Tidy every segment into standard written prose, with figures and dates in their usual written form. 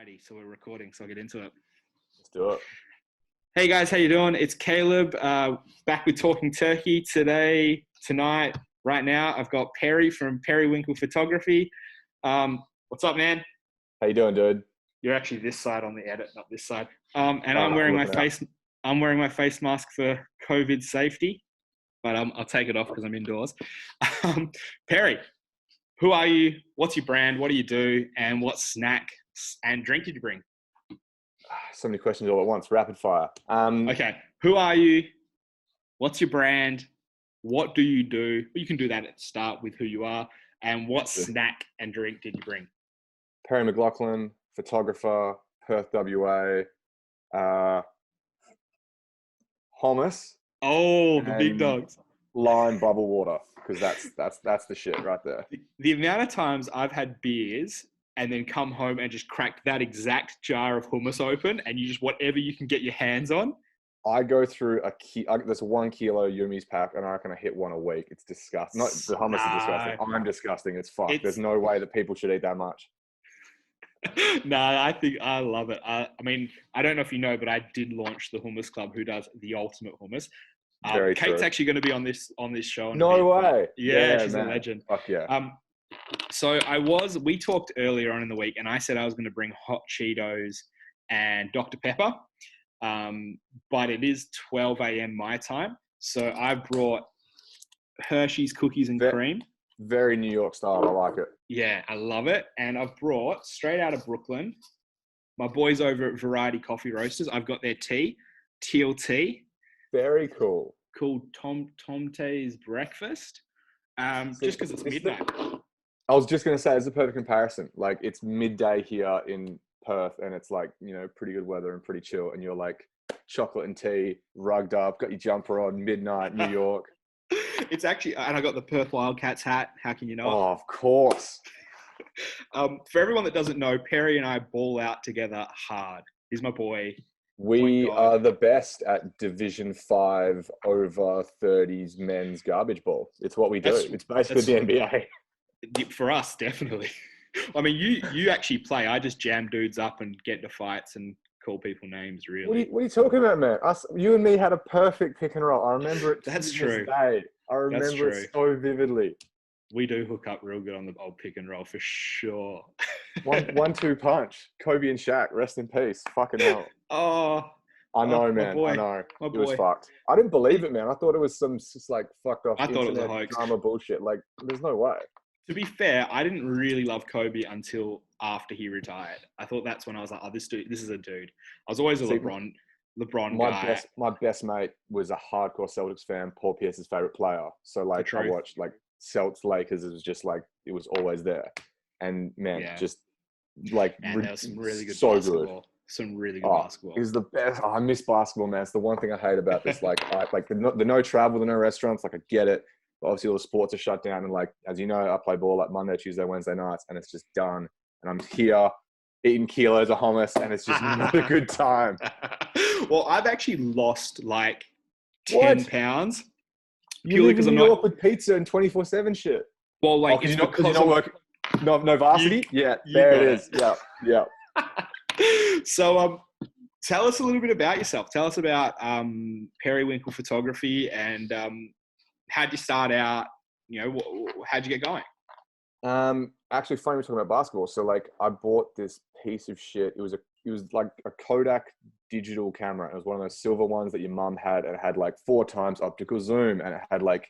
Alrighty, so we're recording, so I'll get into it. Let's do it. Hey guys, how you doing? It's Caleb, back with Talking Turkey tonight, right now. I've got Perry from Perrywinkle Photography. What's up, man? How you doing, dude? You're actually this side on the edit, not this side. I'm wearing my face mask for COVID safety, but I'll take it off because I'm indoors. Perry, who are you? What's your brand? What do you do? And what snack and drink did you bring? So many questions all at once. Rapid fire. Okay. Who are you? What's your brand? What do you do? You can do that at the start with who you are. And what snack and drink did you bring? Perry McLaughlin, photographer, Perth, WA. Hummus. Oh, the big dogs. Lime bubble water, because that's the shit right there. The amount of times I've had beers and then come home and just cracked that exact jar of hummus open, and you just whatever you can get your hands on. I go through there's a 1 kilo Yumi's pack, and I reckon I hit one a week. It's disgusting. Not the hummus is disgusting. I'm disgusting. It's fucked. There's no way that people should eat that much. No, I think I love it. I mean, I don't know if you know, but I did launch the Hummus Club, who does the ultimate hummus. Very Kate's true. actually going to be on this show. No way. Yeah, she's man. a legend. Fuck yeah. So we talked earlier on in the week, and I said I was going to bring hot Cheetos and Dr. Pepper, but it is 12 a.m. my time. So I brought Hershey's cookies and cream. Very New York style. I like it. Yeah, I love it. And I've brought, straight out of Brooklyn, my boys over at Variety Coffee Roasters. I've got their tea, teal tea. Very cool. Called Tom Tay's Breakfast. Just because it's midnight. I was just going to say, it's a perfect comparison. Like, it's midday here in Perth, and it's like, pretty good weather and pretty chill. And you're like chocolate and tea, rugged up, got your jumper on, midnight, New York. It's actually, and I got the Perth Wildcats hat. How can you not? Oh, of course. For everyone that doesn't know, Perry and I ball out together hard. He's my boy. We are the best at Division 5 over 30s men's garbage ball. It's what we do. It's basically the NBA. For us, definitely. I mean, you actually play. I just jam dudes up and get into fights and call people names, really. What are you talking about, man? You and me had a perfect pick and roll. I remember it. That's true. I remember it so vividly. We do hook up real good on the old pick and roll for sure. 1-2 punch. Kobe and Shaq, rest in peace. Fucking hell. Oh, I know, man. I know. It was fucked. I didn't believe it, man. I thought it was some just like fucked off. I thought it was a hoax. Drama bullshit. Like, there's no way. To be fair, I didn't really love Kobe until after he retired. I thought that's when I was like, oh, this is a dude. I was always a LeBron guy. My best mate was a hardcore Celtics fan, Paul Pierce's favorite player. So like, I watched like Celtics Lakers. It was just like, it was always there. And man, just like, and there was some really good basketball. Good. Some really good basketball. It was the best. I miss basketball, man. It's the one thing I hate about this. Like, the no travel, the no restaurants. Like, I get it. But obviously, all the sports are shut down. And like, as you know, I play ball like Monday, Tuesday, Wednesday nights, and it's just done. And I'm here eating kilos of hummus, and it's just not a good time. Well, I've actually lost like 10 pounds. You live in New York with pizza and 24/7 shit. Well, like, because you're not working. No varsity. There it is. Yeah. So, tell us a little bit about yourself. Tell us about Perrywinkle Photography and how'd you start out? How'd you get going? Actually, funny we're talking about basketball. So, like, I bought this piece of shit. It was like a Kodak digital camera. It was one of those silver ones that your mum had, and it had like 4 times optical zoom, and it had like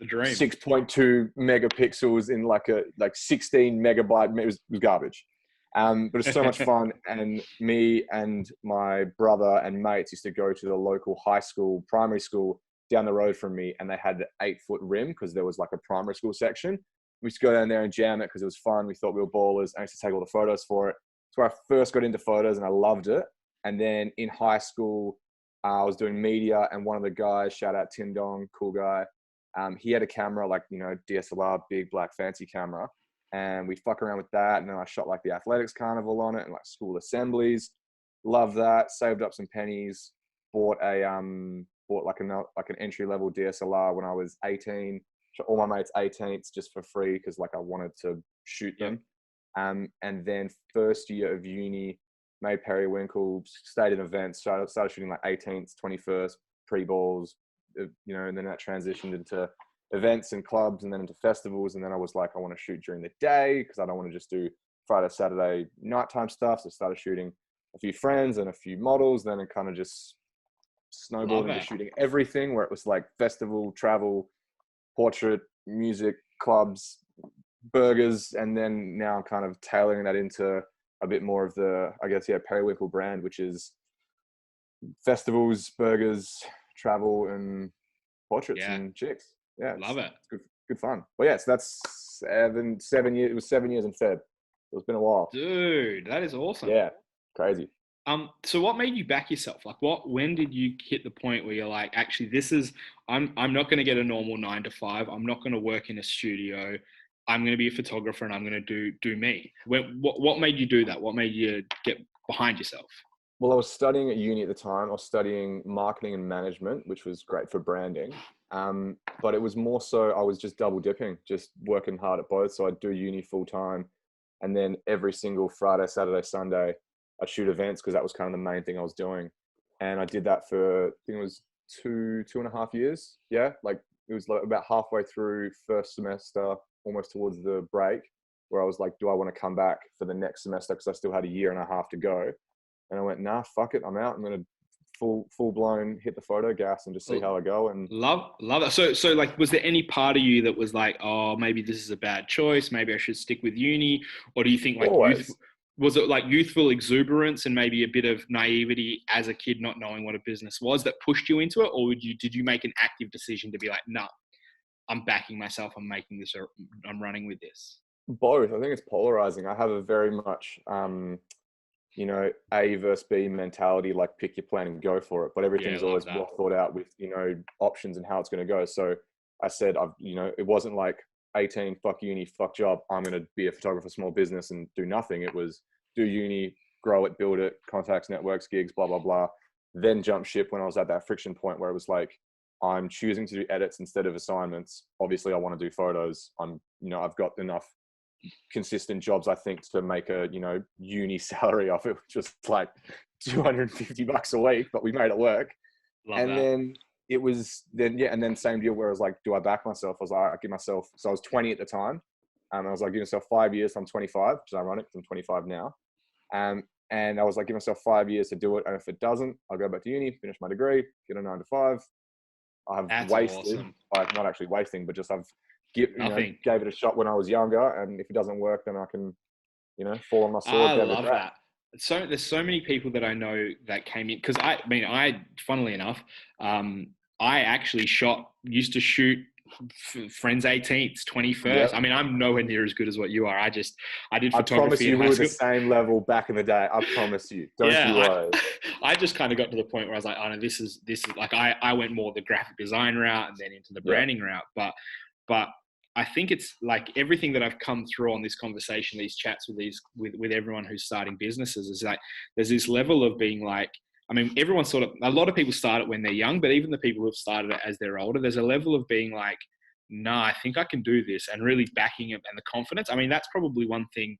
the dream 6.2 megapixels in like 16 megabyte. It was garbage. But it's so much fun. And me and my brother and mates used to go to the local primary school down the road from me, and they had an 8-foot rim because there was like a primary school section. We used to go down there and jam it because it was fun. We thought we were ballers. I used to take all the photos for it. That's where I first got into photos, and I loved it. And then in high school, I was doing media, and one of the guys, shout out Tim Dong, cool guy. He had a camera, like, DSLR, big black fancy camera. And we fuck around with that. And then I shot like the athletics carnival on it and like school assemblies. Love that. Saved up some pennies. Bought an entry level DSLR when I was 18. Shot all my mates 18s just for free because like I wanted to shoot them. And then first year of uni, made Perrywinkle, stayed in events, started shooting like 18th, 21st, pre-balls, and then that transitioned into events and clubs and then into festivals. And then I was like, I want to shoot during the day because I don't want to just do Friday, Saturday nighttime stuff. So I started shooting a few friends and a few models. Then it kind of just snowballed into shooting everything, where it was like festival, travel, portrait, music, clubs, burgers. And then now I'm kind of tailoring that into a bit more of the, I guess, Perrywinkle brand, which is festivals, burgers, travel, and portraits and chicks. Yeah, love it. It's good fun. But yeah, so that's 7 years. It was 7 years in Feb. It's been a while, dude. That is awesome. Yeah, crazy. So what made you back yourself? Like, when did you hit the point where you're like, actually, I'm not going to get a normal 9 to 5. I'm not going to work in a studio. I'm going to be a photographer and I'm going to do me. What made you do that? What made you get behind yourself? Well, I was studying at uni at the time. I was studying marketing and management, which was great for branding. But it was more so I was just double dipping, just working hard at both. So I'd do uni full time. And then every single Friday, Saturday, Sunday, I'd shoot events because that was kind of the main thing I was doing. And I did that for, I think it was two and a half years. Yeah. Like it was like about halfway through first semester, almost towards the break, where I was like, do I want to come back for the next semester? Because I still had a year and a half to go. And I went, nah, fuck it. I'm out. I'm going to full blown hit the photo gas and just see how I go. And love that. So like, was there any part of you that was like, oh, maybe this is a bad choice, maybe I should stick with uni? Or do you think like was it like youthful exuberance and maybe a bit of naivety as a kid not knowing what a business was that pushed you into it? Or did you make an active decision to be like, no, I'm backing myself, I'm making this, or I'm running with this? Both. I think it's polarizing. I have a very much A versus B mentality, like pick your plan and go for it. But everything's always well thought out with, options and how it's going to go. So I said, it wasn't like 18, fuck uni, fuck job. I'm going to be a photographer, small business and do nothing. It was do uni, grow it, build it, contacts, networks, gigs, blah, blah, blah. Then jump ship when I was at that friction point where it was like, I'm choosing to do edits instead of assignments. Obviously I want to do photos. I've got enough consistent jobs, I think, to make a uni salary off it, just like $250 a week, but we made it work. Then it was and then same deal where I was like, do I back myself? I was like, I give myself, so I was 20 at the time, and I was like, give myself 5 years. I'm 25, which is ironic because I'm 25 now. And I was like, give myself 5 years to do it, and if it doesn't, I'll go back to uni, finish my degree, get a 9 to 5. I've wasted, like not actually wasting, but just I've gave it a shot when I was younger, and if it doesn't work, then I can, fall on my sword. I love that. So there's so many people that I know that came in because funnily enough, I actually used to shoot friends 18th, 21st. Yep. I mean, I'm nowhere near as good as what you are. I did photography. I promise you, we were the same level back in the day. I promise you. Don't you worry. I just kind of got to the point where I was like, oh no, this is like I went more the graphic design route and then into the branding route, but I think it's like everything that I've come through on this conversation, these chats with everyone who's starting businesses is like, there's this level of being like, I mean, a lot of people start it when they're young, but even the people who've started it as they're older, there's a level of being like, nah, I think I can do this, and really backing it and the confidence. I mean, that's probably one thing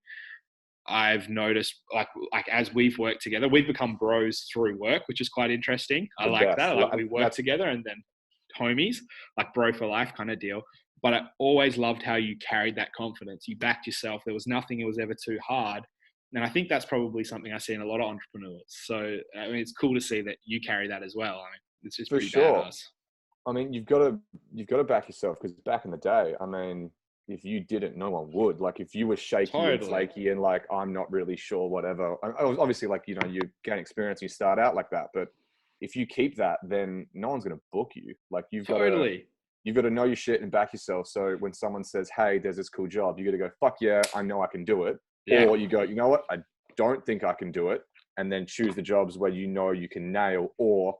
I've noticed, like as we've worked together, we've become bros through work, which is quite interesting. I like that. Like we work together and then homies, like bro for life kind of deal. But I always loved how you carried that confidence. You backed yourself. There was nothing that was ever too hard. And I think that's probably something I see in a lot of entrepreneurs. So, I mean, it's cool to see that you carry that as well. I mean, it's just pretty badass. I mean, you've got to back yourself, because back in the day, I mean, if you didn't, no one would. Like if you were shaky and flaky and like, I'm not really sure, whatever. Obviously, like, you gain experience, you start out like that. But if you keep that, then no one's going to book you. Like you've got to know your shit and back yourself. So when someone says, hey, there's this cool job, you got to go, fuck yeah, I know I can do it. Yeah. Or you go, you know what, I don't think I can do it. And then choose the jobs where you can nail, or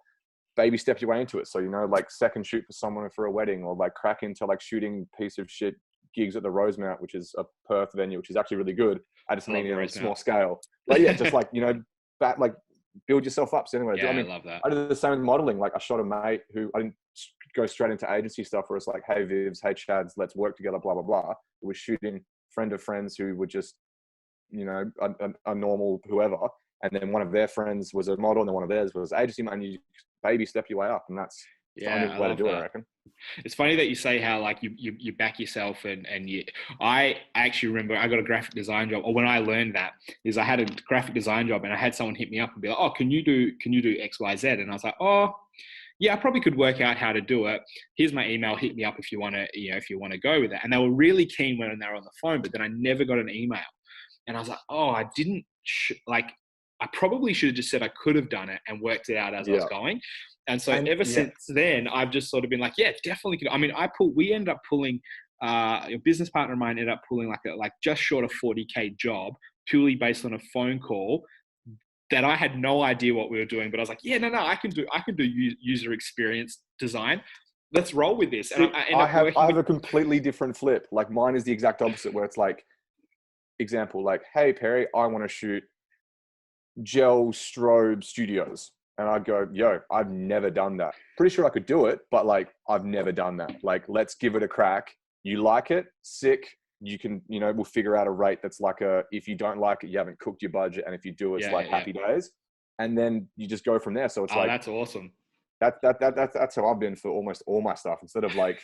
baby step your way into it. So, like second shoot for someone for a wedding, or like crack into like shooting piece of shit gigs at the Rosemount, which is a Perth venue, which is actually really good. I just mean on a small scale. But yeah, just like, build yourself up. So anyway, I love that. I did the same with modeling. Like I shot a mate who, I didn't go straight into agency stuff where it's like, hey Vivs, hey Chads, let's work together, blah, blah, blah. It was shooting friend of friends who were just, a normal whoever. and then one of their friends was a model, and then one of theirs was agency, and you baby step your way up, and that's the only way to do it, I reckon. It's funny that you say how like you back yourself and I actually remember I got a graphic design job, or when I learned that is I had a graphic design job and I had someone hit me up and be like, oh, can you do XYZ? And I was like, oh yeah, I probably could work out how to do it. Here's my email, hit me up if you want to go with it. And they were really keen when they were on the phone, but then I never got an email. And I was like, oh, I didn't I probably should have just said I could have done it and worked it out as I was going. And so ever since then, I've just sort of been like, yeah, definitely could. I mean, we ended up pulling, a business partner of mine ended up pulling like just short of 40K job purely based on a phone call that I had no idea what we were doing. But I was like, yeah, no, I can do user experience design. Let's roll with this. And I have a completely different flip. Like mine is the exact opposite, where it's like, example, like, hey, Perry, I want to shoot gel strobe studios. And I'd go, yo, I've never done that. Pretty sure I could do it, but like, I've never done that. Like, let's give it a crack. You like it? Sick. You can, we'll figure out a rate that's like if you don't like it, you haven't cooked your budget. And if you do, it's happy days. And then you just go from there. So it's that's awesome. That's how I've been for almost all my stuff. Instead of like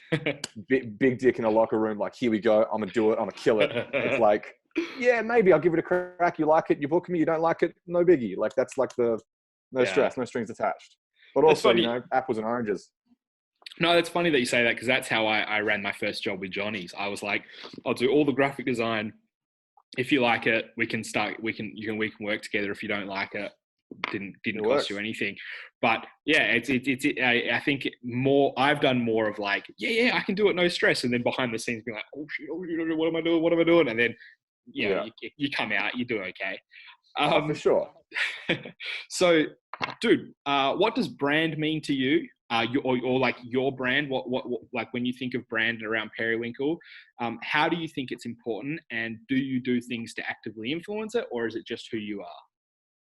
big dick in a locker room, like, here we go, I'm gonna do it, I'm gonna kill it. It's like, yeah, maybe I'll give it a crack. You like it, you book me. You don't like it, no biggie. Like that's like no stress, no strings attached. But also, apples and oranges. No, it's funny that you say that, because that's how I ran my first job with Johnny's. I was like, I'll do all the graphic design. If you like it, we can work together. If you don't like it, didn't cost you anything. But yeah, I think I've done more of like, yeah, I can do it, no stress. And then behind the scenes being like, oh shit, what am I doing? And then, you come out, you do okay. For sure. So, dude, what does brand mean to you? Or like your brand? What like when you think of brand around Perrywinkle, how do you think it's important? And do you do things to actively influence it, or is it just who you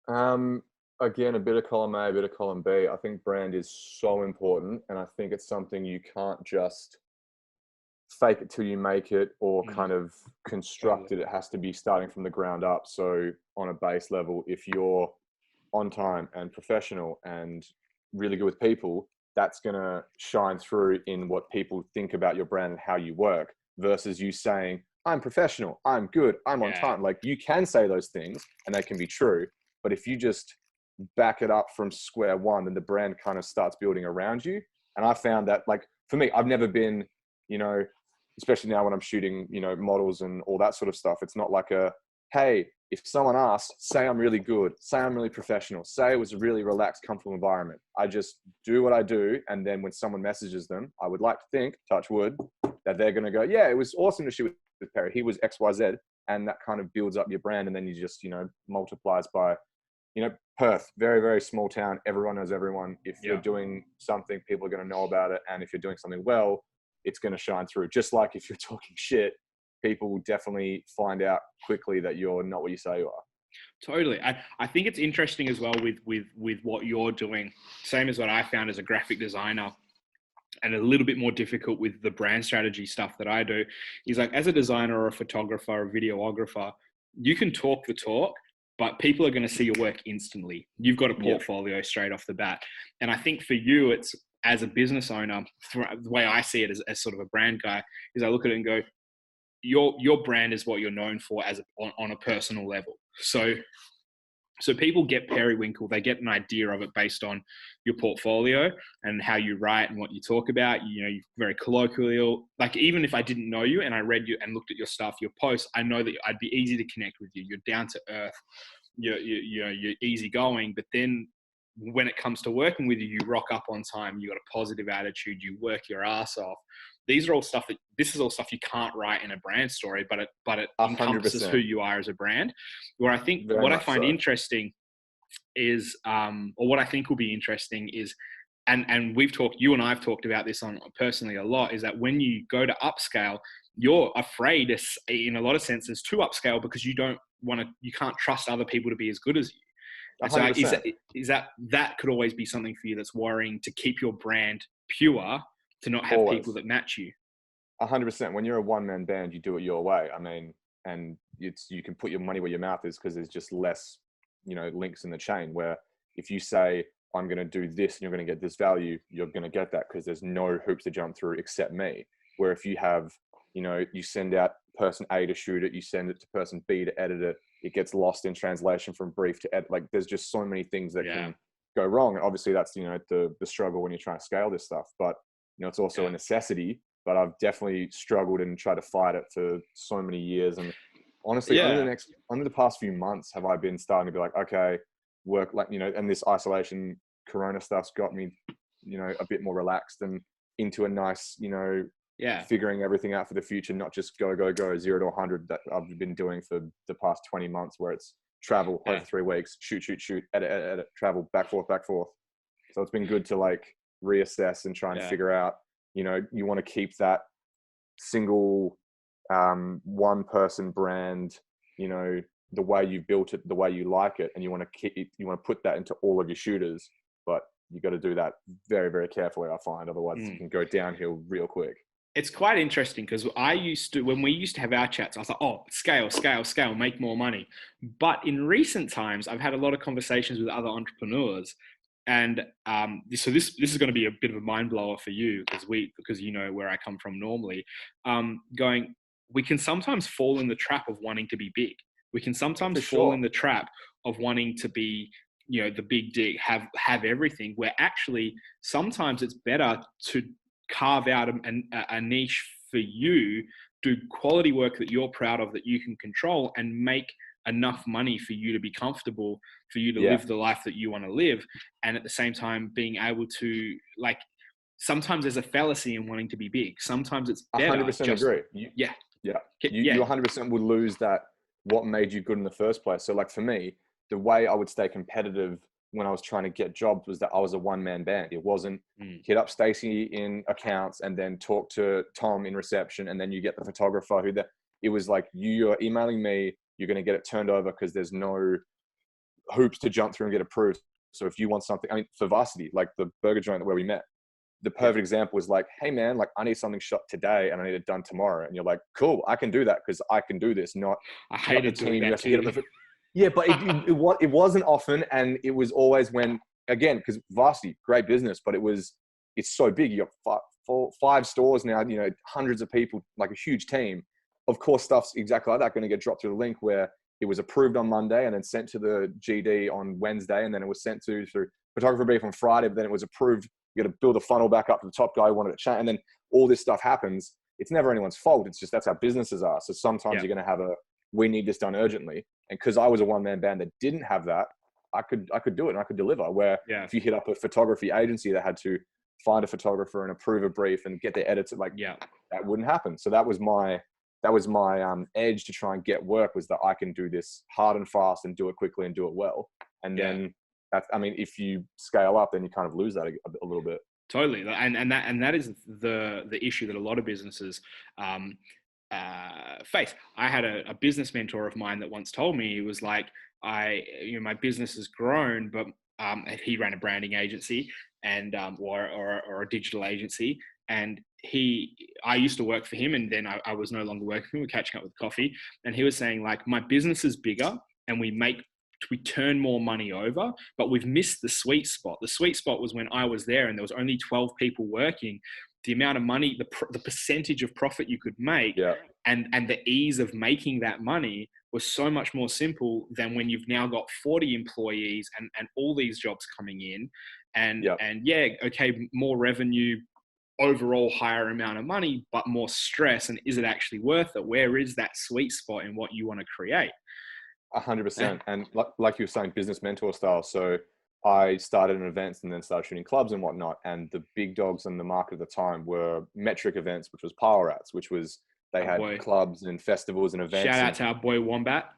are? Again, a bit of column A, a bit of column B. I think brand is so important, and I think it's something you can't just fake it till you make it, or kind of construct it. It has to be starting from the ground up. So on a base level, if you're on time and professional and really good with people, that's going to shine through in what people think about your brand and how you work, versus you saying, I'm professional, I'm good, I'm on time. Like, you can say those things and they can be true, but if you just back it up from square one, then the brand kind of starts building around you. And I found that, like, for me, I've never been, especially now when I'm shooting, models and all that sort of stuff, it's not like hey, if someone asks, say I'm really good, say I'm really professional, say it was a really relaxed, comfortable environment. I just do what I do. And then when someone messages them, I would like to think, touch wood, that they're going to go, yeah, it was awesome to shoot with Perry. He was XYZ. And that kind of builds up your brand. And then you just, multiplies by, Perth, very, very small town. Everyone knows everyone. If you're doing something, people are going to know about it. And if you're doing something well, it's going to shine through. Just like if you're talking shit, people will definitely find out quickly that you're not what you say you are. Totally. I think it's interesting as well with what you're doing. Same as what I found as a graphic designer, and a little bit more difficult with the brand strategy stuff that I do, is like, as a designer or a photographer or a videographer, you can talk the talk, but people are going to see your work instantly. You've got a portfolio straight off the bat. And I think for you, it's, as a business owner, the way I see it as sort of a brand guy, is I look at it and go, your brand is what you're known for on a personal level. So people get Perrywinkle, they get an idea of it based on your portfolio and how you write and what you talk about. You're very colloquial. Like, even if I didn't know you and I read you and looked at your stuff, your posts, I know that I'd be easy to connect with you. You're down to earth. You're easygoing. But then when it comes to working with you, you rock up on time. You got a positive attitude. You work your ass off. This is all stuff you can't write in a brand story, but it encompasses 100%. Who you are as a brand. Where I think what I find interesting is, or what I think will be interesting is, and you and I've talked about this on personally a lot, is that when you go to upscale, you're afraid, in a lot of senses, to upscale because you can't trust other people to be as good as you. So is that could always be something for you that's worrying, to keep your brand pure, to not have people that match you? 100%. When you're a one-man band, you do it your way. I mean, and you can put your money where your mouth is, because there's just less links in the chain, where if you say, I'm going to do this and you're going to get this value, you're going to get that, because there's no hoops to jump through except me. Where if you have, you send out person A to shoot it, you send it to person B to edit it, it gets lost in translation from brief to edit. Like, there's just so many things that can go wrong. And obviously that's, the struggle when you're trying to scale this stuff, but it's also a necessity. But I've definitely struggled and tried to fight it for so many years. And honestly, only the past few months have I been starting to be like, okay, work, like, and this isolation Corona stuff's got me, a bit more relaxed and into a nice, figuring everything out for the future, not just go 0 to 100 that I've been doing for the past 20 months, where it's travel over 3 weeks, shoot, edit, travel, back, forth. So it's been good to like reassess and try and figure out, you want to keep that single, one person brand, the way you built it, the way you like it, and you want to put that into all of your shooters, but you got to do that very, very carefully, I find. Otherwise it can go downhill real quick. It's quite interesting, because when we used to have our chats, I was like, oh, scale, make more money. But in recent times, I've had a lot of conversations with other entrepreneurs, and so this is going to be a bit of a mind blower for you, because where I come from normally, we can sometimes fall in the trap of wanting to be big. We can sometimes fall in the trap of wanting to be, the big dig, have everything, where actually sometimes it's better to carve out a niche for you, do quality work that you're proud of, that you can control, and make enough money for you to be comfortable, for you to live the life that you want to live. And at the same time, being able to, like, sometimes there's a fallacy in wanting to be big. Sometimes it's better. 100% agree. You 100% would lose that, what made you good in the first place. So like for me, the way I would stay competitive when I was trying to get jobs was that I was a one-man band. It wasn't hit up Stacey in accounts and then talk to Tom in reception, and then you get the photographer it was like, you're emailing me, you're going to get it turned over, because there's no hoops to jump through and get approved. So if you want something, for Varsity, like the burger joint where we met, the perfect example was like, hey man, like I need something shot today and I need it done tomorrow. And you're like, cool, I can do that because I can do this. I hated doing that too. Yeah, but it wasn't often, and it was always when, again, because Varsity, great business, but it's so big. You got 5 stores now, hundreds of people, like a huge team. Of course, stuff's exactly like that going to get dropped through the link, where it was approved on Monday and then sent to the GD on Wednesday, and then it was sent through photographer brief on Friday, but then it was approved. You got to build a funnel back up to the top guy who wanted to chat, and then all this stuff happens. It's never anyone's fault. It's just that's how businesses are. So sometimes you're going to have we need this done urgently. And because I was a one-man band that didn't have that, I could do it and I could deliver. Where if you hit up a photography agency that had to find a photographer and approve a brief and get their edits, that wouldn't happen. So that was my edge to try and get work, was that I can do this hard and fast and do it quickly and do it well. And then if you scale up, then you kind of lose that a little bit. Totally. And that is the issue that a lot of businesses face. I had a business mentor of mine that once told me, he was like, my business has grown, but he ran a branding agency and or a digital agency, and I used to work for him, and then I was no longer working. We were catching up with coffee, and he was saying, like, my business is bigger and we turn more money over, but we've missed the sweet spot. The sweet spot was when I was there and there was only 12 people working. The amount of money, the percentage of profit you could make, and the ease of making that money was so much more simple than when you've now got 40 employees and all these jobs coming in, and more revenue, overall higher amount of money, but more stress. And is it actually worth it? Where is that sweet spot in what you want to create? 100%. And like you were saying, business mentor style. So I started in events and then started shooting clubs and whatnot. And the big dogs in the market at the time were metric events, which was Power Rats, which was, they had clubs and festivals and events. Shout out to our boy Wombat.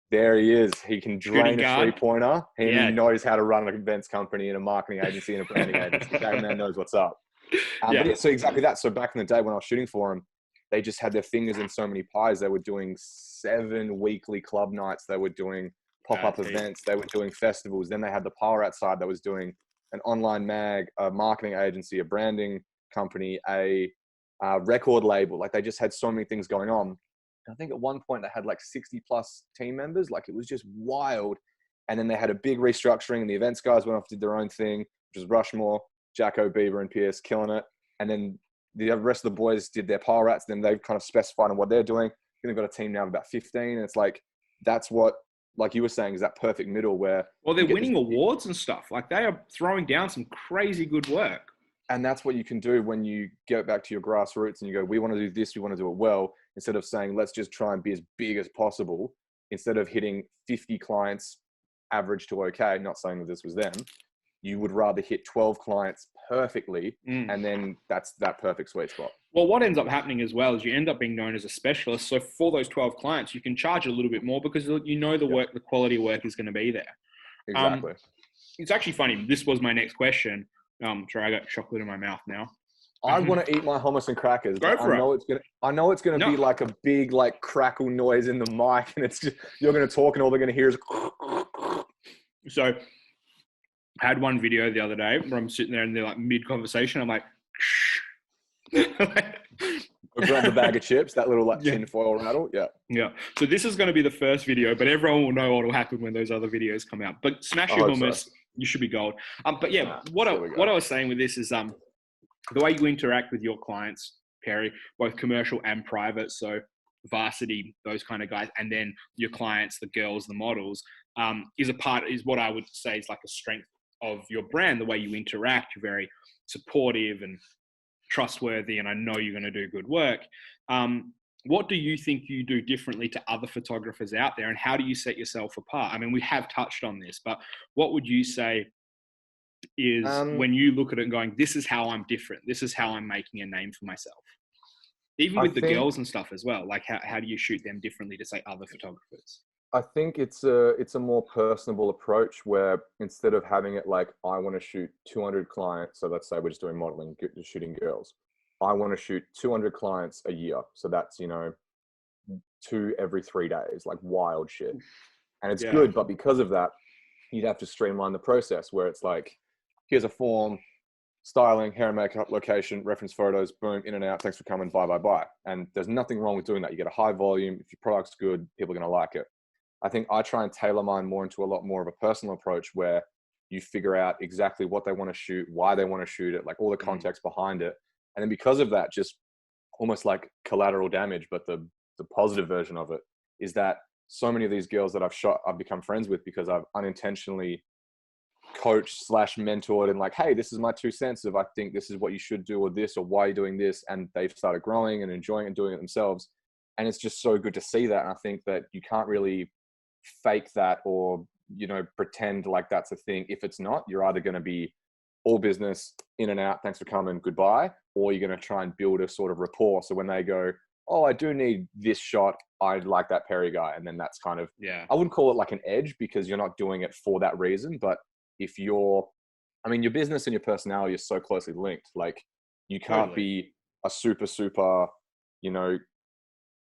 There he is. He can drain a 3-pointer. He knows how to run an events company and a marketing agency and a branding agency. That man knows what's up. So exactly that. So back in the day when I was shooting for him, they just had their fingers in so many pies. They were doing 7 weekly club nights. They were doing pop-up events. They were doing festivals. Then they had the Power Rat side that was doing an online mag, a marketing agency, a branding company, a record label. Like, they just had so many things going on. I think at one point they had like 60 plus team members. Like, it was just wild. And then they had a big restructuring and the events guys went off, did their own thing, which was Rushmore, Jacko, Bieber and Pierce killing it. And then the rest of the boys did their pile rats. Then they've kind of specified on what they're doing. They've got a team now of about 15. And it's like, that's what, like you were saying, is that perfect middle where... Well, they're winning awards and stuff. Like they are throwing down some crazy good work. And that's what you can do when you get back to your grassroots and you go, we want to do this, we want to do it well, instead of saying, let's just try and be as big as possible. Instead of hitting 50 clients average to okay, not saying that this was them, you would rather hit 12 clients perfectly. And then that's that perfect sweet spot. Well, what ends up happening as well is you end up being known as a specialist. So for those 12 clients, you can charge a little bit more because you know the work, the quality of work is going to be there. Exactly. It's actually funny. This was my next question. Sorry, I got chocolate in my mouth now. I want to eat my hummus and crackers. Go for it. I know it's gonna be like a big like crackle noise in the mic, and it's just you're gonna talk, and all they're gonna hear is. So, I had one video the other day where I'm sitting there and they're like mid conversation. I'm like, Or grab the bag of chips, that little like tin foil rattle. Yeah. So this is going to be the first video, but everyone will know what will happen when those other videos come out. But smash your hummus, you should be gold. But yeah, what I was saying with this is the way you interact with your clients, Perry, both commercial and private. So varsity, those kind of guys, and then your clients, the girls, the models, is what I would say is like a strength of your brand. The way you interact, you're very supportive and trustworthy, and I know you're going to do good work. What do you think you do differently to other photographers out there, and how do you set yourself apart? I mean, we have touched on this, but what would you say is when you look at it and going, this is how I'm different, this is how I'm making a name for myself? Even with the girls and stuff as well, like how do you shoot them differently to say other photographers? I think it's a more personable approach where instead of having it like, I want to shoot 200 clients. So let's say we're just doing modeling, shooting girls. I want to shoot 200 clients a year. So that's, 2 every 3 days, like wild shit. And it's good, but because of that, you'd have to streamline the process where it's like, here's a form, styling, hair and makeup, location, reference photos, boom, in and out. Thanks for coming. Bye, bye, bye. And there's nothing wrong with doing that. You get a high volume. If your product's good, people are going to like it. I think I try and tailor mine more into a lot more of a personal approach where you figure out exactly what they want to shoot, why they want to shoot it, like all the context behind it. And then because of that, just almost like collateral damage, but the positive version of it is that so many of these girls that I've shot, I've become friends with because I've unintentionally coached / mentored and like, hey, this is my 2 cents of I think this is what you should do or this or why you're doing this. And they've started growing and enjoying and doing it themselves. And it's just so good to see that. And I think that you can't really fake that or, pretend like that's a thing. If it's not, you're either going to be all business, in and out, thanks for coming, goodbye, or you're going to try and build a sort of rapport. So when they go, oh, I do need this shot, I like that Perry guy. And then that's kind of, I wouldn't call it like an edge because you're not doing it for that reason. But if your business and your personality is so closely linked, like you can't be a super,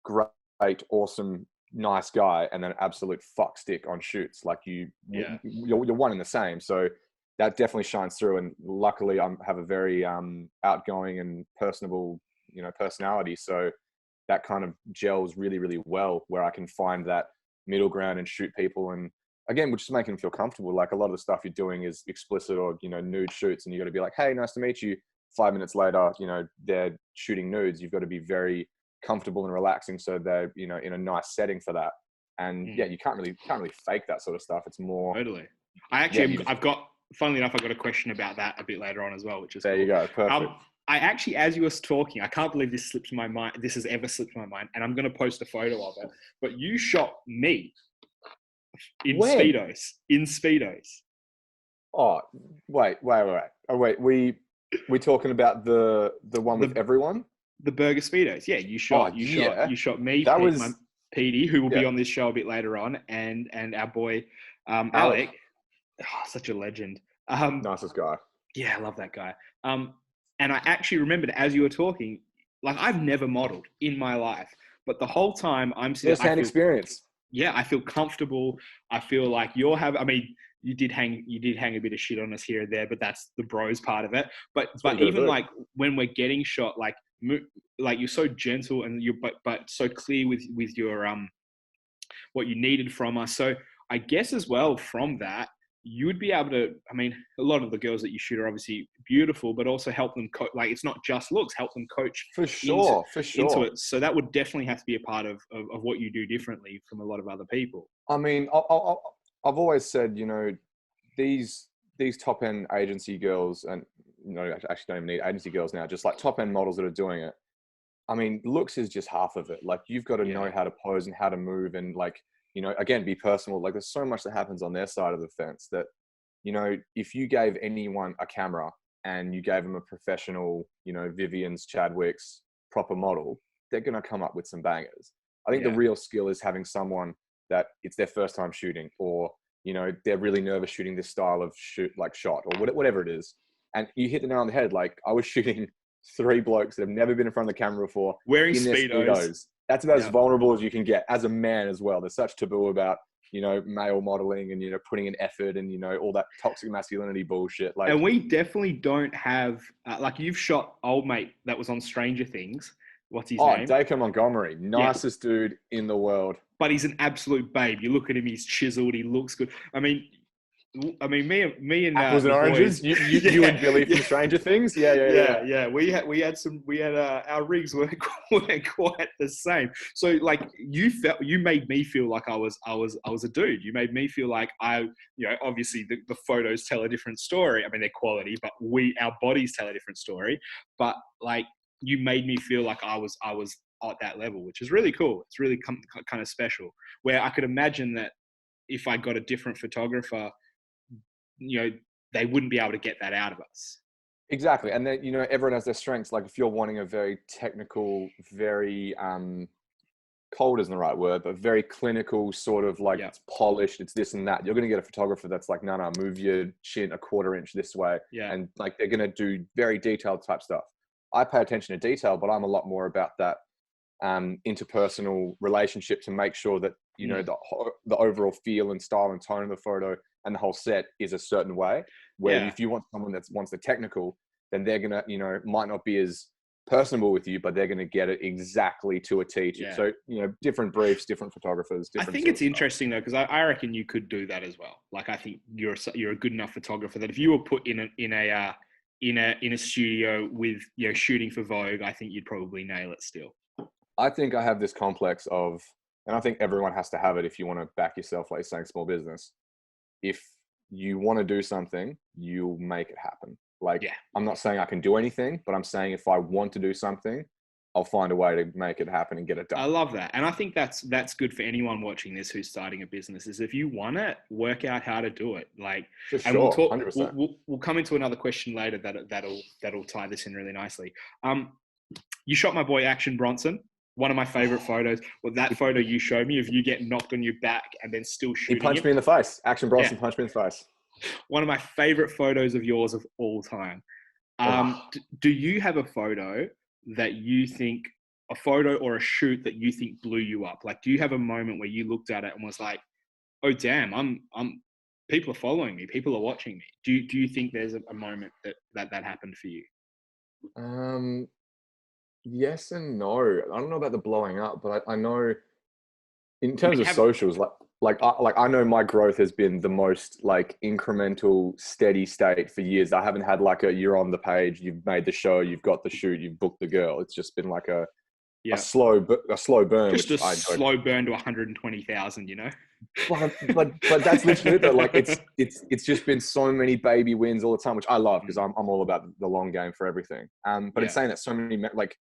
great, awesome, nice guy and then absolute fuck stick on shoots. Like you're one and the same. So that definitely shines through. And luckily I have a very outgoing and personable, personality. So that kind of gels really, really well where I can find that middle ground and shoot people. And again, we're just making them feel comfortable. Like a lot of the stuff you're doing is explicit or, nude shoots. And you got to be like, hey, nice to meet you. 5 minutes later, they're shooting nudes. You've got to be very comfortable and relaxing. So they're, in a nice setting for that. And you can't really fake that sort of stuff. It's more. Totally. Funnily enough, I've got a question about that a bit later on as well, which is there. Cool. You go. Perfect. I actually, as you were talking, I can't believe this slipped my mind. This has ever slipped my mind, and I'm going to post a photo of it. But you shot me in Speedos. In Speedos. Oh, wait. Oh, wait. We talking about the one with everyone? The burger Speedos. Yeah, you shot me. That was Petey, who will be on this show a bit later on, and our boy Alec. Oh, such a legend. Nicest guy. Yeah, I love that guy. And I actually remembered as you were talking, like I've never modeled in my life, but the whole time I'm sitting. First-hand experience. Yeah, I feel comfortable. I feel like you did hang a bit of shit on us here and there, but that's the bros part of it. But even like when we're getting shot, like you're so gentle and but so clear with your what you needed from us. So I guess as well from that, you would be able to, I mean, a lot of the girls that you shoot are obviously beautiful, but also help them like, it's not just looks, help them coach For sure, for into sure. it. So that would definitely have to be a part of what you do differently from a lot of other people. I mean, I've always said, you know, these top end agency girls, and you know, actually don't even need agency girls now, just like top end models that are doing it. I mean, looks is just half of it. Like, you've got to know how to pose and how to move, and like, you know, again, be personal. Like, there's so much that happens on their side of the fence that, you know, if you gave anyone a camera and you gave them a professional, you know, Vivian's, Chadwick's proper model, they're going to come up with some bangers. I think the real skill is having someone that it's their first time shooting, or, you know, they're really nervous shooting this style of shot, or whatever it is. And you hit the nail on the head. Like, I was shooting 3 blokes that have never been in front of the camera before, wearing in their Speedos. That's about as vulnerable as you can get as a man as well. There's such taboo about, you know, male modeling and, you know, putting in effort and, you know, all that toxic masculinity bullshit. Like, and we definitely don't have, like, you've shot old mate that was on Stranger Things. What's his name? Dacre Montgomery, nicest dude in the world. But he's an absolute babe. You look at him, he's chiseled, he looks good. I mean, me and apples and oranges. Boys, you and Billy from Stranger Things. Yeah. We had our rigs weren't quite the same. So like, you made me feel like I was a dude. You made me feel like you know, obviously the photos tell a different story. I mean, they're quality, but our bodies tell a different story. But like, you made me feel like I was at that level, which is really cool. It's really kind of special. Where I could imagine that if I got a different photographer, you know, they wouldn't be able to get that out of us. Exactly. And then, you know, everyone has their strengths. Like, if you're wanting a very technical, very cold isn't the right word, but very clinical sort of like, it's polished, it's this and that, you're going to get a photographer that's like, no, move your chin a 1/4 inch this way. And like, they're going to do very detailed type stuff. I pay attention to detail, but I'm a lot more about that interpersonal relationship to make sure that, you know, the overall feel and style and tone of the photo and the whole set is a certain way. Where if you want someone that wants the technical, then they're going to, you know, might not be as personable with you, but they're going to get it exactly to a T. So, you know, different briefs, different photographers. I think it's interesting though, because I reckon you could do that as well. Like, I think you're a good enough photographer that if you were put in a studio with, you know, shooting for Vogue, I think you'd probably nail it still. I think I have this complex of, and I think everyone has to have it if you want to back yourself, like saying small business. If you want to do something, you'll make it happen. Like, I'm not saying I can do anything, but I'm saying if I want to do something, I'll find a way to make it happen and get it done. I love that. And I think that's good for anyone watching this who's starting a business, is if you want it, work out how to do it. Like, for sure, and 100%. We'll come into another question later that'll tie this in really nicely. You shot my boy Action Bronson. One of my favorite photos. Well, that photo you showed me of you getting knocked on your back and then still shooting. He punched me in the face. Action Bronson punched me in the face. One of my favorite photos of yours of all time. Do you have a photo that you think, a photo or a shoot that you think blew you up? Like, do you have a moment where you looked at it and was like, oh damn, I'm people are following me, people are watching me? Do you think there's a moment that happened for you? Yes and no. I don't know about the blowing up, but I know in terms of socials, I know my growth has been the most like incremental, steady state for years. I haven't had like you're on the page, you've made the show, you've got the shoot, you've booked the girl. It's just been like a slow burn. Just a slow burn to 120,000, you know. But that's literally it though. Like, it's just been so many baby wins all the time, which I love because I'm all about the long game for everything. But it's saying that so many, like,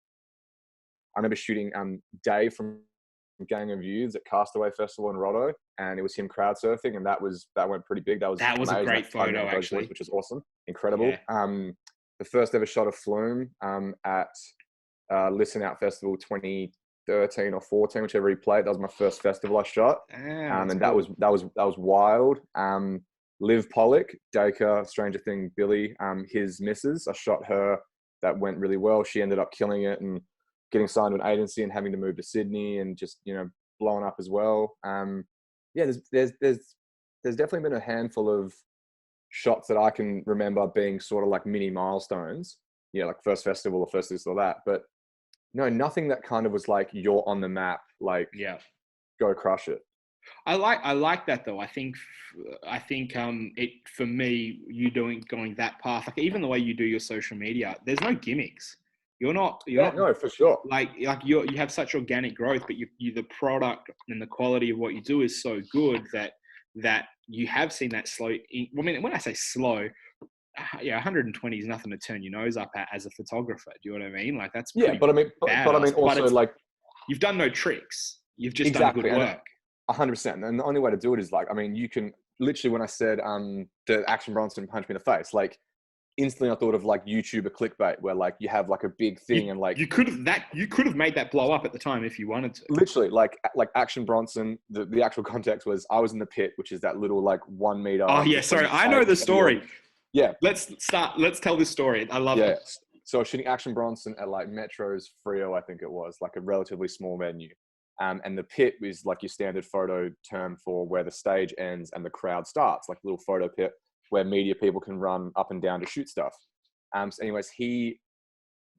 I remember shooting Dave from Gang of Youths at Castaway Festival in Roto, and it was him crowd surfing, and that went pretty big. That was a great photo, actually, which was awesome, incredible. The first ever shot of Flume at Listen Out Festival 2013 or 14, whichever he played. That was my first festival I shot, and cool. that was wild. Liv Pollock, Dacre, Stranger Thing, Billy, his missus. I shot her. That went really well. She ended up killing it and getting signed to an agency and having to move to Sydney and just, you know, blowing up as well. There's definitely been a handful of shots that I can remember being sort of like mini milestones. Yeah, like first festival or first this or that. But no, nothing that kind of was like, you're on the map, like, go crush it. I like that though. It for me, going that path, like even the way you do your social media, there's no gimmicks. You're Yeah, not no, for sure. like you have such organic growth, but the product and the quality of what you do is so good that you have seen that slow. I mean, when I say slow, yeah, 120 is nothing to turn your nose up at as a photographer. Do you know what I mean? Like that's Yeah, pretty but I badass. mean also like You've done no tricks. You've just done good exactly, and work. 100%. And the only way to do it is like, I mean, you can literally, when I said the Action Bronson punched me in the face, like instantly I thought of like YouTuber clickbait, where like you have like a big thing and like you could have made that blow up at the time if you wanted to. literally like Action Bronson. The actual context was I was in the pit, which is that little like 1 meter. Oh yeah, sorry, I know the story. Yeah, Let's tell this story. I love it. So I was shooting Action Bronson at like Metro's Frio, I think it was, like a relatively small venue. And the pit is like your standard photo term for where the stage ends and the crowd starts, like a little photo pit where media people can run up and down to shoot stuff. So anyways, he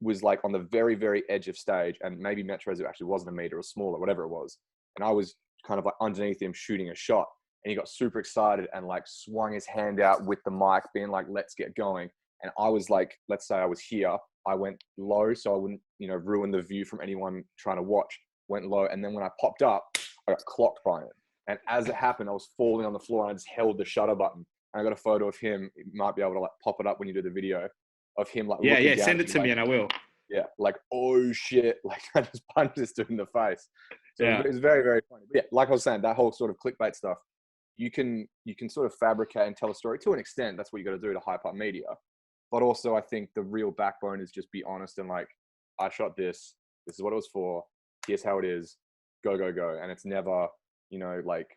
was like on the very, very edge of stage, and maybe Metro's it actually wasn't a meter or smaller, whatever it was. And I was kind of like underneath him shooting a shot, and he got super excited and like swung his hand out with the mic being like, let's get going. And I was like, let's say I was here, I went low so I wouldn't, ruin the view from anyone trying to watch. Went low, and then when I popped up, I got clocked by him. And as it happened, I was falling on the floor, and I just held the shutter button. And I got a photo of him. You might be able to like pop it up when you do the video of him like yeah, looking down send it to me and I will. Yeah, like, oh shit, like I just punched this dude in the face. So Yeah. it was very, very funny. But yeah, like I was saying, that whole sort of clickbait stuff, you can sort of fabricate and tell a story to an extent. That's what you got to do to hype up media. But also, I think the real backbone is just be honest and like, I shot this. This is what it was for. Here's how it is. Go, go, go. And it's never, like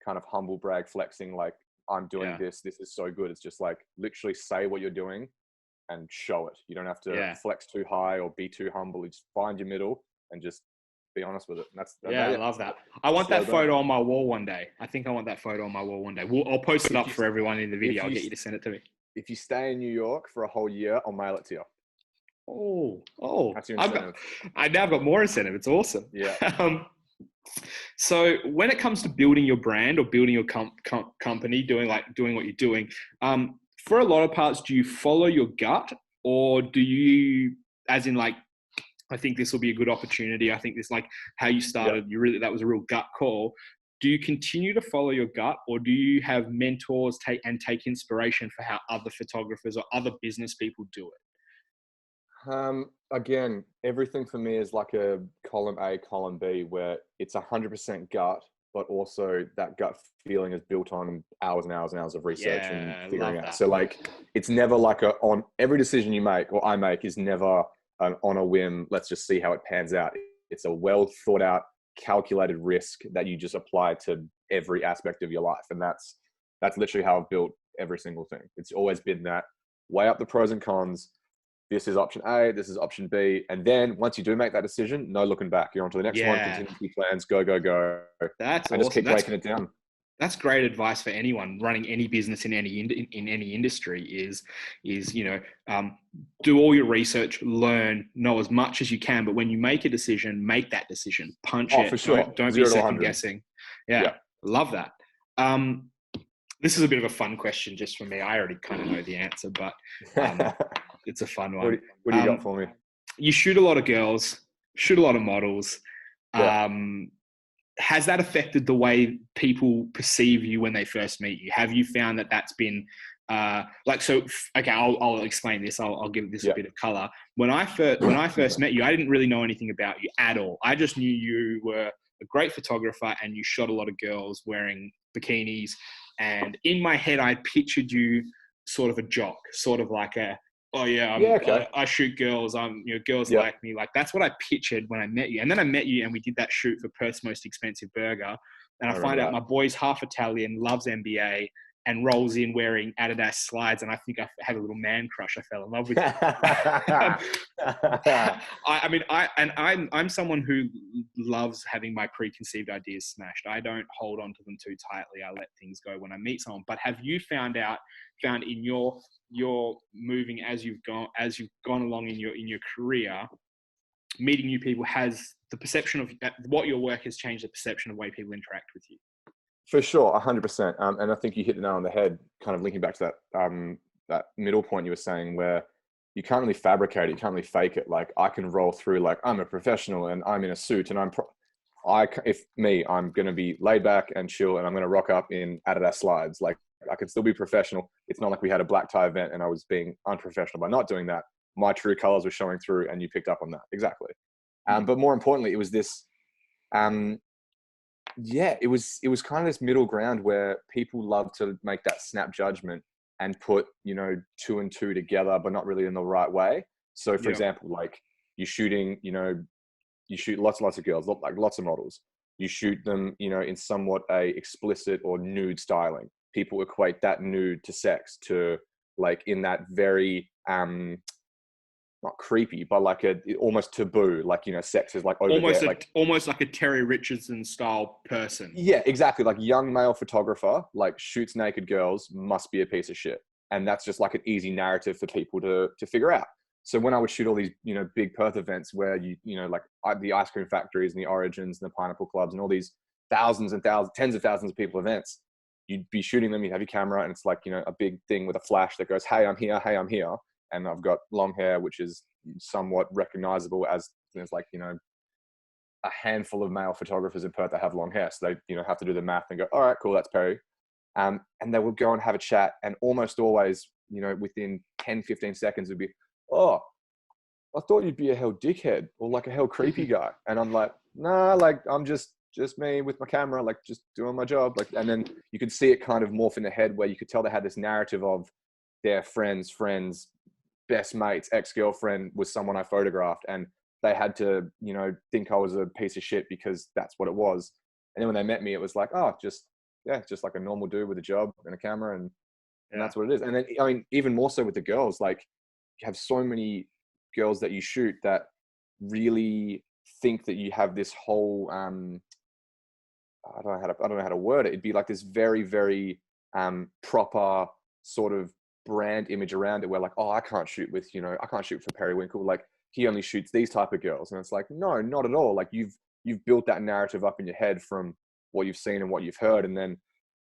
kind of humble brag flexing, like I'm doing this. This is so good. It's just like literally say what you're doing and show it. You don't have to flex too high or be too humble. You just find your middle and just be honest with it. And I love that. I want that photo on my wall one day. I think I want that photo on my wall one day. I'll post it up for everyone in the video. I'll get you to send it to me. If you stay in New York for a whole year, I'll mail it to you. Oh, that's your incentive. I've now got more incentive. It's awesome. Yeah. So when it comes to building your brand or building your company, doing what you're doing, for a lot of parts, do you follow your gut, or do you, as in like, I think this will be a good opportunity. I think this, like how you started, that was a real gut call. Do you continue to follow your gut, or do you have mentors take inspiration for how other photographers or other business people do it? Again, everything for me is like a column A, column B, where it's 100% gut, but also that gut feeling is built on hours and hours and hours of research and figuring out. So like, it's never like on every decision you make or I make is never on a whim. Let's just see how it pans out. It's a well thought out, calculated risk that you just apply to every aspect of your life. And that's literally how I've built every single thing. It's always been that, weigh up the pros and cons. This is option A, this is option B. And then once you do make that decision, no looking back. You're on to the next one, contingency plans, go, go, go. That's awesome. Just keep breaking it down. That's great advice for anyone running any business in any industry is do all your research, learn, know as much as you can. But when you make a decision, make that decision, punch it. For sure. Don't be second guessing. Yeah. Love that. This is a bit of a fun question just for me. I already kind of know the answer, but it's a fun one. What do you got for me? You shoot a lot of girls, shoot a lot of models. Has that affected the way people perceive you when they first meet you? Have you found that that's been okay, I'll explain this. I'll give this a bit of color. When I first met you, I didn't really know anything about you at all. I just knew you were a great photographer and you shot a lot of girls wearing bikinis. And in my head, I pictured you sort of a jock, sort of like I shoot girls. Girls like me. Like that's what I pictured when I met you. And then I met you and we did that shoot for Perth's most expensive burger. And I find out my boy's half Italian, loves NBA, and rolls in wearing Adidas slides. And I think I had a little man crush. I fell in love with you. I'm someone who loves having my preconceived ideas smashed. I don't hold on to them too tightly. I let things go when I meet someone. But have you found in your moving as you've gone along in your career, meeting new people, has the perception of what your work has changed the perception of the way people interact with you? For sure, 100%. And I think you hit the nail on the head, kind of linking back to that middle point you were saying, where you can't really fabricate it, you can't really fake it. Like I can roll through like I'm a professional and I'm in a suit and I'm going to be laid back and chill and I'm going to rock up in Adidas slides. Like I can still be professional. It's not like we had a black tie event and I was being unprofessional by not doing that. My true colors were showing through and you picked up on that. Exactly. But more importantly, it was this, it was kind of this middle ground where people love to make that snap judgment and put, two and two together, but not really in the right way. So for example, like you're shooting, you shoot lots and lots of girls, like lots of models. You shoot them, in somewhat a explicit or nude styling. People equate that nude to sex, to like in that very, not creepy, but like almost taboo, like, sex is like over almost there. almost like a Terry Richardson style person. Yeah, exactly. Like young male photographer, like shoots naked girls, must be a piece of shit. And that's just like an easy narrative for people to figure out. So when I would shoot all these, big Perth events where like the ice cream factories and the Origins and the Pineapple Clubs and all these thousands and thousands, tens of thousands of people events, you'd be shooting them, you'd have your camera and it's like, a big thing with a flash that goes, hey, I'm here. Hey, I'm here. And I've got long hair, which is somewhat recognizable as there's like, a handful of male photographers in Perth that have long hair. So they, have to do the math and go, all right, cool, that's Perry. And they would go and have a chat. And almost always, within 10, 15 seconds, it'd be, oh, I thought you'd be a hell dickhead or like a hell creepy guy. And I'm like, nah, like I'm just me with my camera, like just doing my job. Like, and then you could see it kind of morph in the head where you could tell they had this narrative of their friends, best mates, ex-girlfriend was someone I photographed. And they had to, think I was a piece of shit because that's what it was. And then when they met me, it was like, oh, just like a normal dude with a job and a camera. And that's what it is. And then, I mean, even more so with the girls, like you have so many girls that you shoot that really think that you have this whole, I don't know how to word it. It'd be like this very, very proper sort of brand image around it where like, oh, I can't shoot for Perrywinkle. Like he only shoots these type of girls. And it's like, no, not at all. Like you've built that narrative up in your head from what you've seen and what you've heard. And then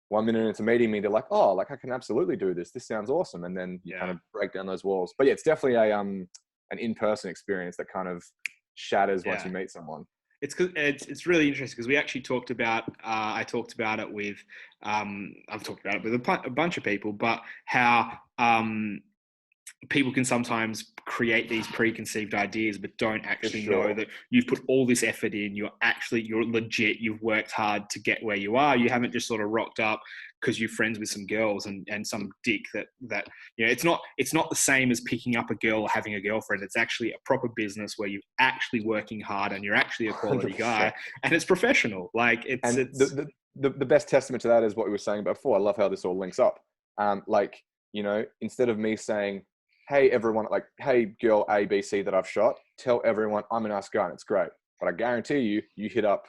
1 minute into meeting me, they're like, oh, like I can absolutely do this. This sounds awesome. And then you kind of break down those walls. But yeah, it's definitely an in-person experience that kind of shatters once you meet someone. It's really interesting because we actually talked about, I talked about it with, I've talked about it with a bunch of people, but how people can sometimes create these preconceived ideas, but don't actually know that you've put all this effort in. You're legit. You've worked hard to get where you are. You haven't just sort of rocked up because you're friends with some girls and some dick that it's not the same as picking up a girl or having a girlfriend. It's actually a proper business where you're actually working hard and you're actually a quality 100%. Guy and it's professional. Like it's the best testament to that is what we were saying before. I love how this all links up. Instead of me saying, hey, everyone, like, hey, girl A, B, C that I've shot, tell everyone I'm a nice guy and it's great. But I guarantee you hit up,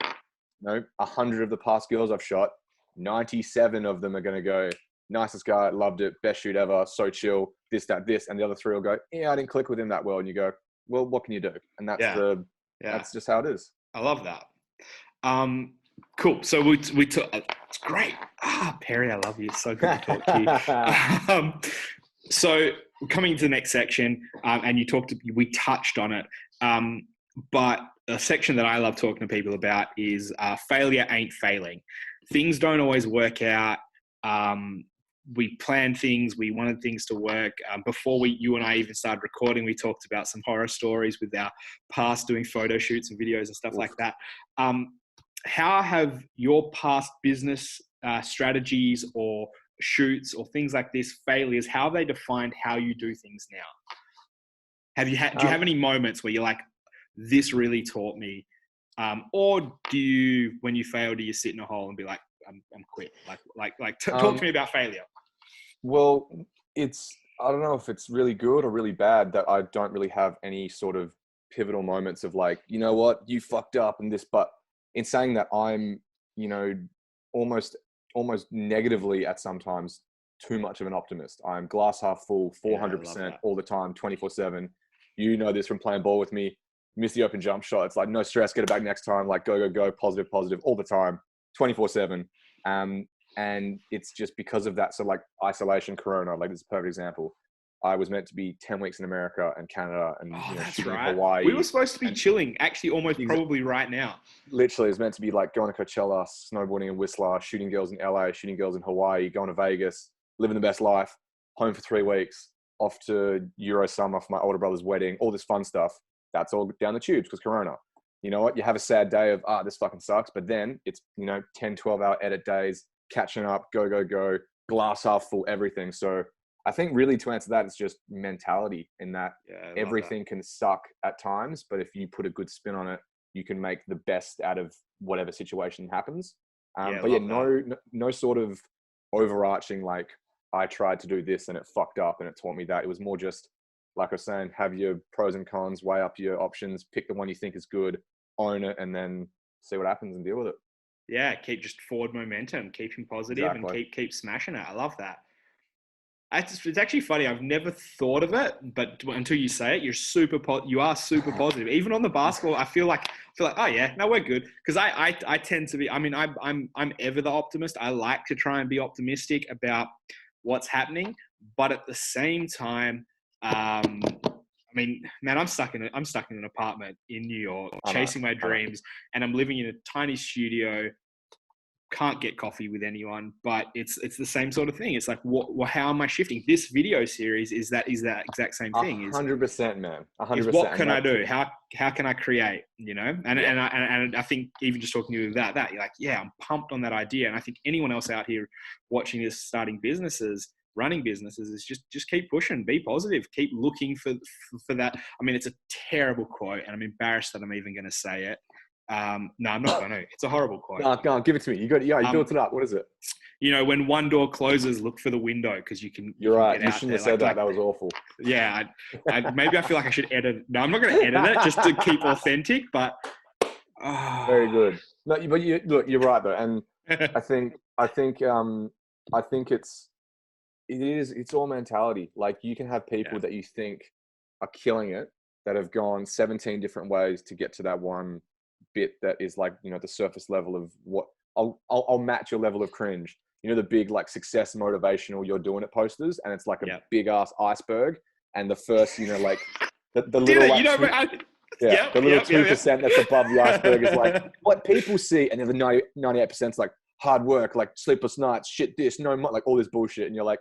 100 of the past girls I've shot, 97 of them are going to go, nicest guy, loved it, best shoot ever, so chill, this, that, this. And the other 3 will go, yeah, I didn't click with him that well. And you go, well, what can you do? And that's that's just how it is. I love that. Cool. So we took, it's great. Perry, I love you. It's so good to talk to you. So coming to the next section, and we touched on it, but a section that I love talking to people about is failure ain't failing. Things don't always work out. We planned things. We wanted things to work. Before you and I even started recording, we talked about some horror stories with our past doing photo shoots and videos and stuff like that. How have your past business strategies or shoots or things like this, failures, how have they defined how you do things now? Do you have any moments where you're like, this really taught me? Or do you, when you fail, do you sit in a hole and be like, I'm quit? Talk to me about failure. Well, I don't know if it's really good or really bad that I don't really have any sort of pivotal moments of like, you know what, you fucked up and this, but in saying that, I'm, almost negatively at sometimes too much of an optimist. I'm glass half full, 400% all the time, 24/7. You know this from playing ball with me. Miss the open jump shot. It's like, no stress, get it back next time. Like go, positive all the time, 24/7. And it's just because of that. So like isolation, Corona, like this is a perfect example. I was meant to be 10 weeks in America and Canada and That's shooting in right. Hawaii. We were supposed to be chilling, actually, almost probably right now. Literally, it was meant to be like going to Coachella, snowboarding in Whistler, shooting girls in LA, shooting girls in Hawaii, going to Vegas, living the best life, home for 3 weeks, off to Euro summer for my older brother's wedding, all this fun stuff. That's all down the tubes because Corona. You know what? You have a sad day of, this fucking sucks. But then it's, 10, 12-hour edit days, catching up, go, glass half full, everything. So I think really to answer that, it's just mentality in that everything can suck at times. But if you put a good spin on it, you can make the best out of whatever situation happens. No sort of overarching, like, I tried to do this and it fucked up and it taught me that. It was more just, like I was saying, have your pros and cons, weigh up your options, pick the one you think is good, own it, and then see what happens and deal with it. Yeah, keep just forward momentum, keeping positive, Exactly. and keep smashing it. I love that. It's actually funny. I've never thought of it, but until you say it, you are super positive. Even on the basketball, I feel like, oh yeah, no, we're good. Because I tend to be. I mean, I'm ever the optimist. I like to try and be optimistic about what's happening, but at the same time, I mean, man, I'm stuck in an apartment in New York, chasing my dreams, and I'm living in a tiny studio. Can't get coffee with anyone, but it's the same sort of thing. It's like, how am I shifting? This video series is that exact same thing. 100%, man. 100%. What can I do? How can I create? And I think even just talking to you about that, you're like, yeah, I'm pumped on that idea. And I think anyone else out here watching this, starting businesses, running businesses, is just keep pushing, be positive, keep looking for that. I mean, it's a terrible quote, and I'm embarrassed that I'm even going to say it. No, I'm not going to. It's a horrible quote. No, give it to me. You built it up. What is it? When one door closes, look for the window because you can. You're right. You shouldn't have said that. That was awful. Yeah, maybe I feel like I should edit. No, I'm not going to edit it just to keep authentic. But very good. No, but look, you're right though, and I think it's all mentality. Like, you can have people that you think are killing it that have gone 17 different ways to get to that one bit that is like, the surface level of what I'll match your level of cringe. The big, like, success motivational you're doing it posters, and it's like a big ass iceberg, and the first, like the little like, the little 2% that's above the iceberg is like what people see, and then the 98% is like hard work, like sleepless nights, shit, this, no, like all this bullshit, and you're like,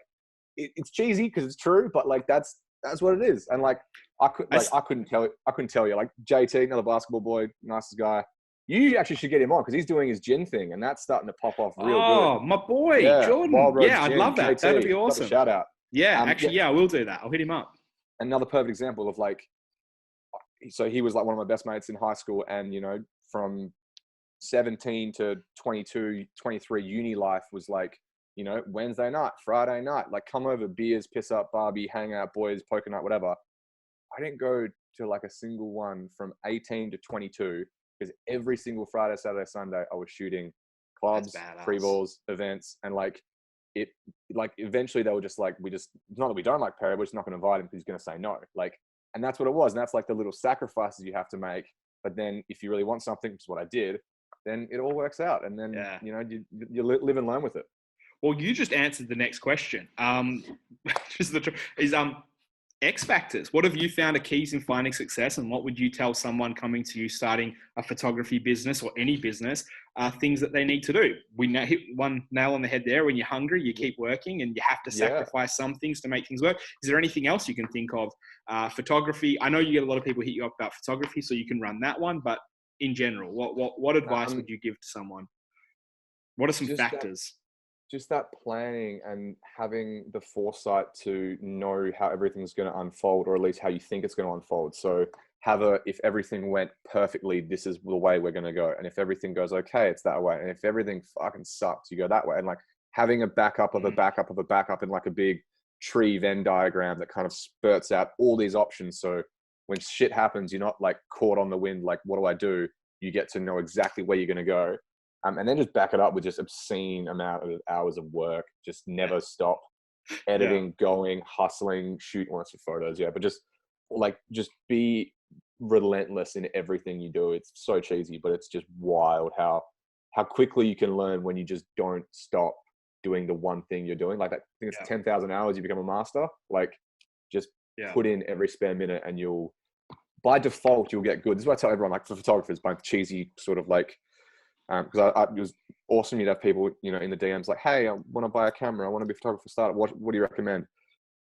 it's cheesy because it's true, but like that's what it is. And like I couldn't tell you, like, JT, another basketball boy, nicest guy. You actually should get him on because he's doing his gin thing, and that's starting to pop off real good. Oh, my boy, Jordan. Yeah, I'd love that. That'd be awesome. Shout out. Yeah, I will do that. I'll hit him up. Another perfect example of, like, so he was like one of my best mates in high school, and from 17 to 22, 23, uni life was like, Wednesday night, Friday night, like, come over, beers, piss up, Barbie, hang out, boys, poker night, whatever. I didn't go to like a single one from 18 to 22 because every single Friday, Saturday, Sunday, I was shooting clubs, pre-balls, events, and like eventually they were just like, it's not that we don't like Perry, we're just not going to invite him because he's going to say no. Like, and that's what it was. And that's like the little sacrifices you have to make. But then if you really want something, which is what I did, then it all works out. And then, you live and learn with it. Well, you just answered the next question. X factors. What have you found are keys in finding success, and what would you tell someone coming to you starting a photography business or any business, things that they need to do? We hit one nail on the head there. When you're hungry, you keep working, and you have to sacrifice some things to make things work. Is there anything else you can think of? Photography. I know you get a lot of people hit you up about photography, so you can run that one. But in general, what advice would you give to someone? What are some factors? Just that planning and having the foresight to know how everything's going to unfold, or at least how you think it's going to unfold. So if everything went perfectly, this is the way we're going to go. And if everything goes okay, it's that way. And if everything fucking sucks, you go that way. And like having a backup of a backup of a backup in like a big tree Venn diagram that kind of spurts out all these options. So when shit happens, you're not like caught on the wind, like, what do I do? You get to know exactly where you're going to go. And then just back it up with just obscene amount of hours of work. Just never stop editing, going, hustling, shooting lots of photos. Yeah, but just be relentless in everything you do. It's so cheesy, but it's just wild how how quickly you can learn when you just don't stop doing the one thing you're doing. Like, I think it's 10,000 hours, you become a master. Like, just put in every spare minute and you'll, by default, you'll get good. This is what I tell everyone, like for photographers, by cheesy sort of like, because it was awesome. You'd have people, you know, in the DMs like, hey, I want to buy a camera. I want to be a photographer starter. What do you recommend?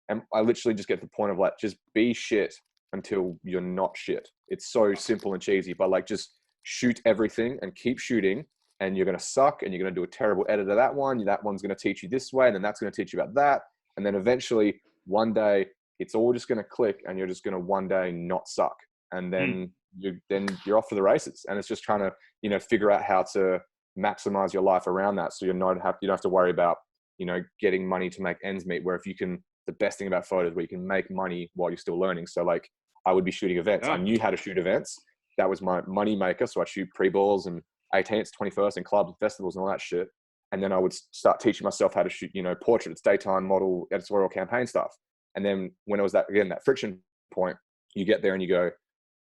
And I literally just get to the point of like, just be shit until you're not shit. It's so simple and cheesy, but like, just shoot everything and keep shooting, and you're going to suck and you're going to do a terrible edit of that one. That one's going to teach you this way, and then that's going to teach you about that. And then eventually one day it's all just going to click and you're just going to one day not suck. And then you're off for the races. And it's just trying to, you know, figure out how to maximize your life around that. So you don't have to worry about, you know, getting money to make ends meet, where if you can, the best thing about photos where you can make money while you're still learning. So like, I would be shooting events. I knew how to shoot events. That was my money maker. So I shoot pre-balls and 18th, 21st and clubs and festivals and all that shit. And then I would start teaching myself how to shoot, you know, portraits, daytime model, editorial campaign stuff. And then when it was that friction point, you get there and you go,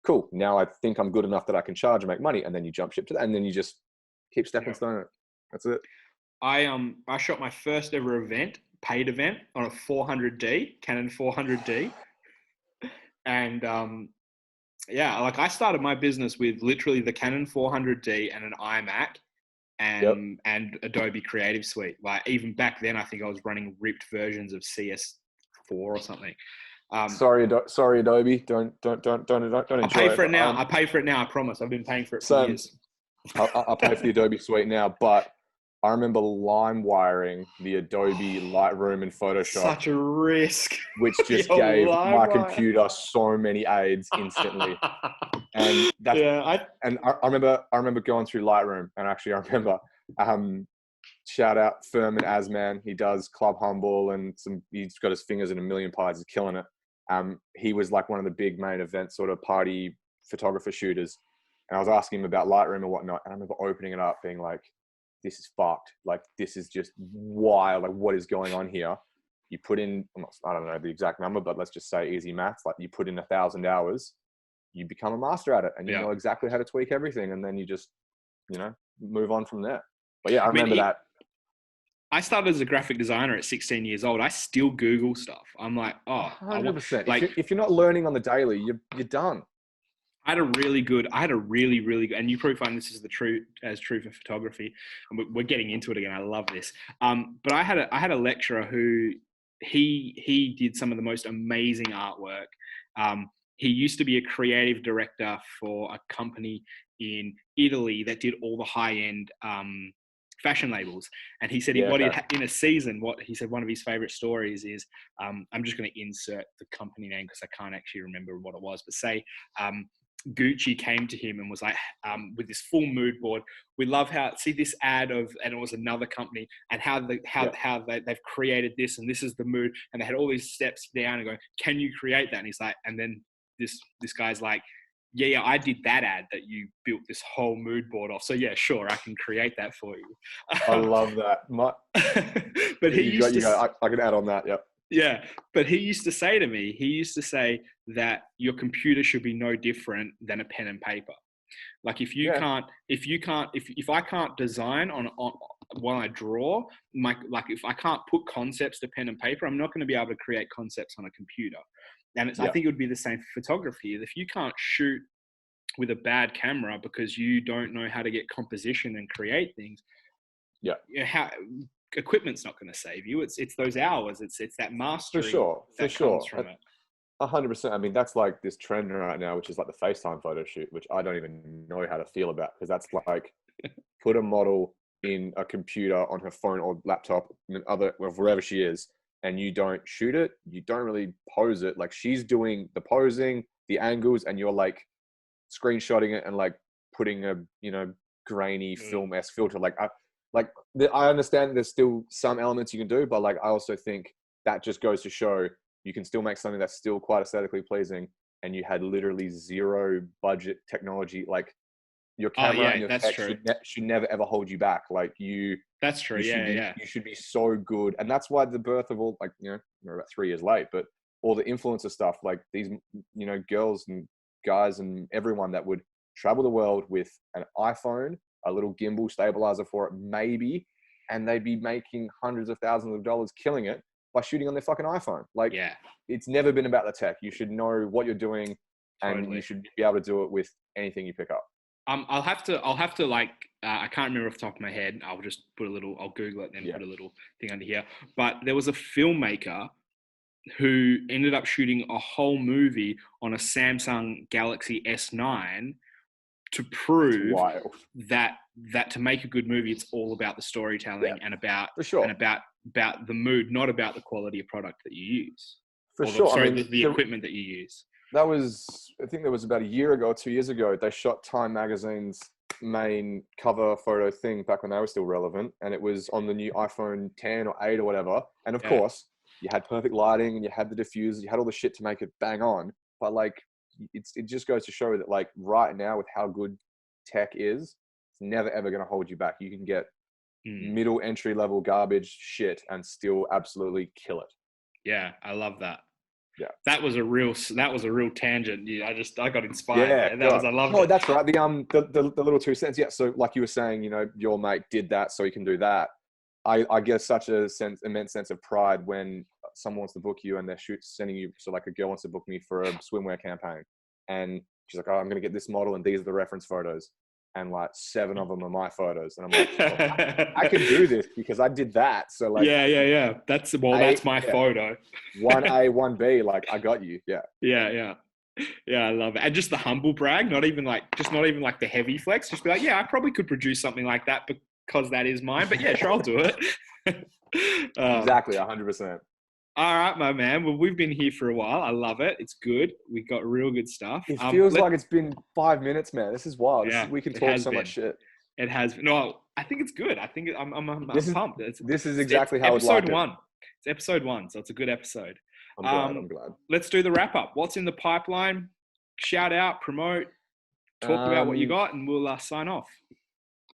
cool, now I think I'm good enough that I can charge and make money. And then you jump ship to that. And then you just keep stepping stone. That's it. I shot my first ever event, paid event, on a 400D, Canon 400D. And like I started my business with literally the Canon 400D and an iMac and Adobe Creative Suite. Like even back then, I think I was running ripped versions of CS4 or something. Sorry, Adobe. Don't enjoy it. I pay for it now. I pay for it now. I promise. I've been paying for it for years. I'll pay for the Adobe Suite now, but I remember lime wiring the Adobe Lightroom and Photoshop. Such a risk. Which just gave my computer so many aids instantly. And I remember going through Lightroom, and actually I remember shout out Furman Asman. He does Club Humble and he's got his fingers in a million pies. He's killing it. He was like one of the big main event sort of party photographer shooters. And I was asking him about Lightroom and whatnot. And I remember opening it up being like, this is fucked. Like, this is just wild. Like, what is going on here? You put in, I don't know the exact number, but let's just say easy maths. Like, you put in 1,000 hours, you become a master at it, and you know exactly how to tweak everything. And then you just, you know, move on from there. But yeah, I remember that. I started as a graphic designer at 16 years old. I still Google stuff. I'm like, 100%. Like, if you're not learning on the daily, you're done. I had a really good, and you probably find this is true for photography. And we're getting into it again. I love this. But I had a lecturer who he did some of the most amazing artwork. He used to be a creative director for a company in Italy that did all the high-end fashion labels. And he said in a season, one of his favorite stories is, I'm just going to insert the company name because I can't actually remember what it was, but say Gucci came to him and was like, with this full mood board, we love see this ad and it was another company, and how they've created this, and this is the mood, and they had all these steps down and go, can you create that? And he's like, and then this guy's like, yeah, I did that ad that you built this whole mood board off. So yeah, sure, I can create that for you. I love that. But I can add on that. Yep. Yeah, but he used to say to me, that your computer should be no different than a pen and paper. Like if I can't design on while I draw, if I can't put concepts to pen and paper, I'm not going to be able to create concepts on a computer. And I think it would be the same for photography. If you can't shoot with a bad camera because you don't know how to get composition and create things, equipment's not going to save you. It's those hours. It's that mastery. For sure. 100%. I mean, that's like this trend right now, which is like the FaceTime photo shoot, which I don't even know how to feel about, because that's like put a model in a computer on her phone or laptop, wherever she is, and you don't shoot it. You don't really pose it. Like, she's doing the posing, the angles, and you're like screenshotting it and like putting a, you know, grainy film-esque filter. I understand there's still some elements you can do, but like, I also think that just goes to show you can still make something that's still quite aesthetically pleasing, and you had literally zero budget technology. Like, your camera and your tech should never ever hold you back. Like, that's true. You should be so good. And that's why the birth of all, like, you know, we're about 3 years late, but all the influencer stuff, like these, you know, girls and guys and everyone that would travel the world with an iPhone a little gimbal stabilizer for it, maybe, and they'd be making hundreds of thousands of dollars killing it by shooting on their fucking iPhone. Like, it's never been about the tech. You should know what you're doing, and you should be able to do it with anything you pick up. I'll have to like, I can't remember off the top of my head. I'll just put a little, I'll Google it and then put a little thing under here. But there was a filmmaker who ended up shooting a whole movie on a Samsung Galaxy S9 to prove that to make a good movie, it's all about the storytelling and about the mood, not about the quality of product that you use. The equipment that you use. That was, I think that was about a year ago or 2 years ago. They shot Time Magazine's main cover photo thing back when they were still relevant, and it was on the new iPhone 10 or 8 or whatever. And of course, you had perfect lighting and you had the diffusers, you had all the shit to make it bang on. But like, it just goes to show that like right now with how good tech is, it's never ever going to hold you back. You can get middle entry level garbage shit and still absolutely kill it. Yeah, I love that. Yeah, that was a real tangent. I got inspired. Yeah, I loved it. That's right. The little 2 cents. Yeah. So like you were saying, you know, your mate did that, so you can do that. I get such a immense sense of pride when someone wants to book you and they're sending you. So like a girl wants to book me for a swimwear campaign, and she's like, "Oh, I'm going to get this model, and these are the reference photos." And like 7 of them are my photos, and I'm like, I can do this because I did that. So like, that's my photo. 1A, 1B, like I got you. Yeah, I love it. And just the humble brag, not even like the heavy flex. Just be like, I probably could produce something like that because that is mine. But yeah, sure, I'll do it. Exactly, 100%. All right, my man. Well, we've been here for a while. I love it. It's good. We got real good stuff. It feels like it's been 5 minutes, man. This is wild. We can talk so much shit. It has. No, I think it's good. I think I'm pumped. This is exactly how it's like. Episode 1. It's episode 1, so it's a good episode. I'm glad. Let's do the wrap up. What's in the pipeline? Shout out, promote, talk about what you got, and we'll sign off.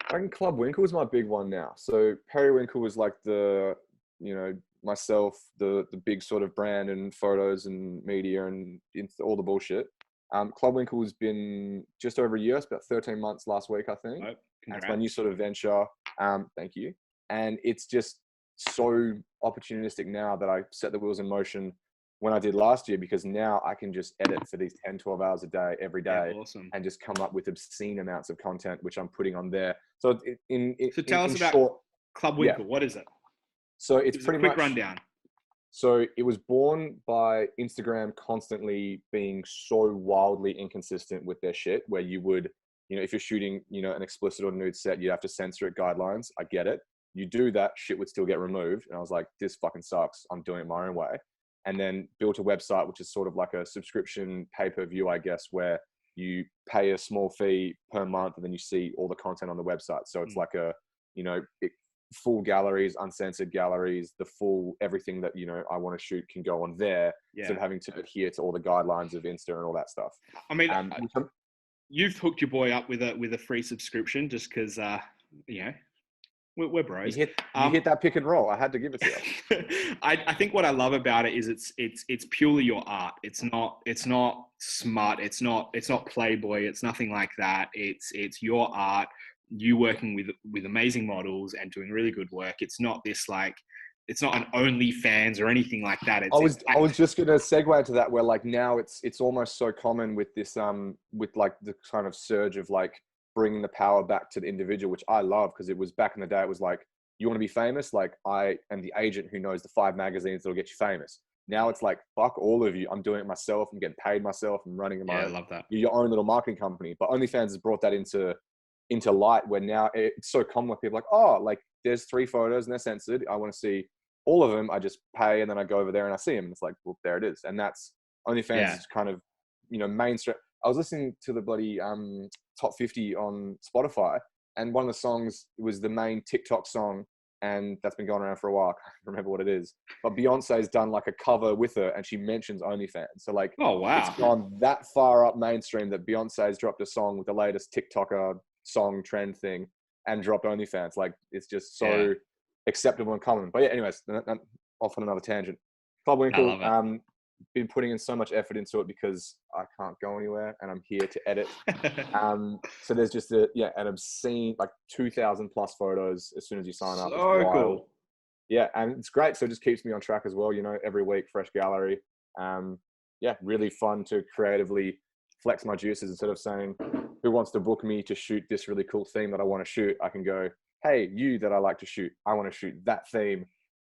I think Club Winkle is my big one now. So Perrywinkle was like myself, the big sort of brand and photos and media and all the bullshit. Club Winkle has been just over a year. It's about 13 months last week, I think. That's my new sort of venture. Thank you. And it's just so opportunistic now that I set the wheels in motion when I did last year, because now I can just edit for these 10, 12 hours a day, every day, and just come up with obscene amounts of content, which I'm putting on there. So tell us about Club Winkle. What is it? So it's pretty much quick rundown. So it was born by Instagram constantly being so wildly inconsistent with their shit, where you would, if you're shooting, an explicit or nude set, you have to censor it guidelines. I get it. You do that, shit would still get removed. And I was like, this fucking sucks. I'm doing it my own way. And then built a website, which is sort of like a subscription pay-per-view, I guess, where you pay a small fee per month and then you see all the content on the website. So it's like a, full galleries, uncensored galleries, the full everything that I want to shoot can go on there, instead of having to adhere to all the guidelines of Insta and all that stuff. I mean, you've hooked your boy up with a free subscription just because we're bros. You hit that pick and roll. I had to give it to you. I think what I love about it is it's purely your art. It's not smart. It's not Playboy. It's nothing like that. It's your art. You working with amazing models and doing really good work. It's not this it's not an OnlyFans or anything like that. I was just going to segue into that, where like now it's almost so common with this with like the kind of surge of like bringing the power back to the individual, which I love, because it was back in the day. It was like, you want to be famous? Like, I am the agent who knows the 5 magazines that'll get you famous. Now it's like, fuck all of you. I'm doing it myself. I'm getting paid myself. I'm running my I love that. Your own little marketing company. But OnlyFans has brought that into light, where now it's so common with people like, oh, like there's 3 photos and they're censored. I want to see all of them. I just pay and then I go over there and I see them. And it's like, well, there it is. And that's OnlyFans is kind of, mainstream. I was listening to the bloody top 50 on Spotify, and one of the songs was the main TikTok song, and that's been going around for a while. I can't remember what it is, but Beyonce's done like a cover with her, and she mentions OnlyFans. So like, oh wow, it's gone that far up mainstream that Beyonce's dropped a song with the latest TikToker song trend thing and dropped OnlyFans. Like, it's just so acceptable and common. But yeah, anyways, off on another tangent. Club Winkle. been putting in so much effort into it because I can't go anywhere and I'm here to edit. So there's just an obscene, like 2,000 plus photos as soon as you sign up. It's So wild. cool. Yeah, and it's great. So it just keeps me on track as well. Every week, fresh gallery. Really fun to creatively flex my juices. Instead of saying, who wants to book me to shoot this really cool theme that I want to shoot? I can go, hey, you that I like to shoot, I want to shoot that theme.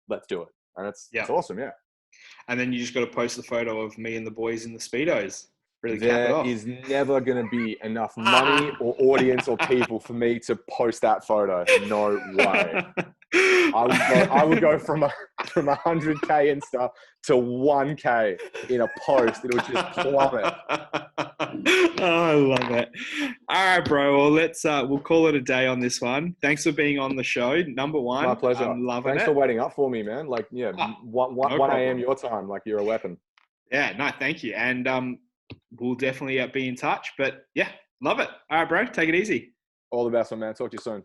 Let's do it. And it's awesome. Yeah. And then you just got to post the photo of me and the boys in the Speedos. Really cap it There off. is never going to be enough money or audience or people for me to post that photo. No way. I would go from 100K Insta to 1K in a post. It would just plummet. Oh, I love it. All right, bro. Well, we'll call it a day on this one. Thanks for being on the show. Number one. My pleasure. I'm loving Thanks it. for waiting up for me, man. 1 a.m. your time. Like, you're a weapon. Yeah, no, thank you. And we'll definitely be in touch. But yeah, love it. All right, bro. Take it easy. All the best, my man. Talk to you soon.